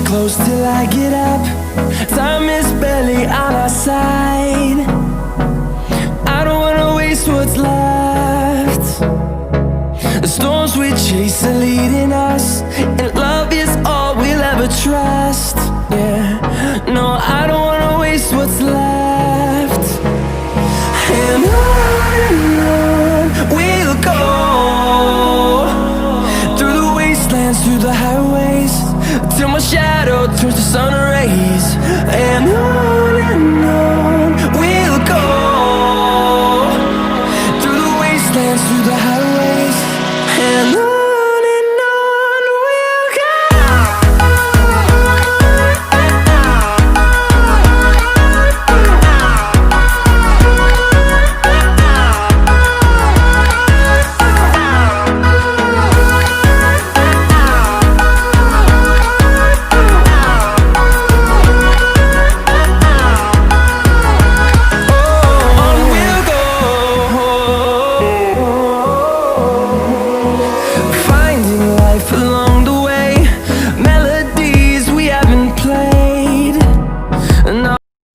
close till I get up. Time is barely on our side. I don't wanna waste what's left. The storms we chase are leading us, and love is all we'll ever trust. Yeah, no, I don't wanna waste what's left. And on we'll go, through the wastelands, through the highways, till my shadow turns to sun rays. And on we'll go, through the wastelands, through the highways, and on we'll go.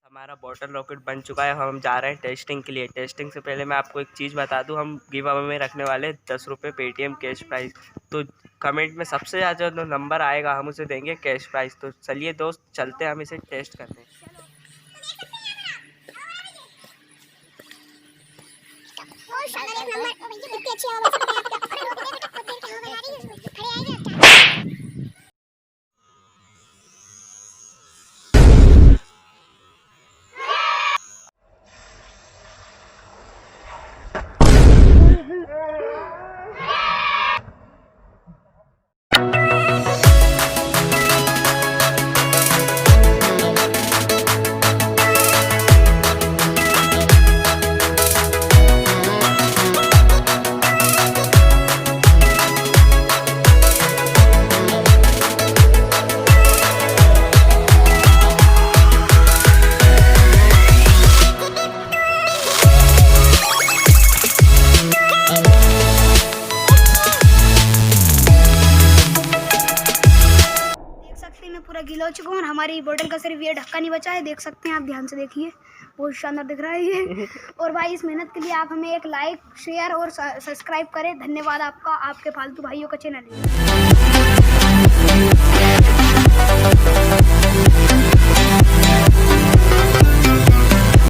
हमारा bottle rocket बन चुका है। हम जा रहे हैं testing के लिए। टेस्टिंग से पहले मैं आपको एक चीज़ बता दूं, हम गिव अवे में रखने वाले 10 रुपये पेटीएम कैश प्राइस। तो कमेंट में सबसे ज़्यादा जो नंबर आएगा हम उसे देंगे कैश प्राइस। तो चलिए दोस्त, चलते हैं हम इसे टेस्ट करने। पूरा गीला हो चुका हूँ और हमारी बोतल का सिर्फ ये ढक्कन नहीं बचा है। देख सकते हैं आप, ध्यान से देखिए, बहुत शानदार दिख रहा है ये। और भाई इस मेहनत के लिए आप हमें एक लाइक, शेयर और सब्सक्राइब करें। धन्यवाद आपका, आपके फालतू भाइयों का चैनल है।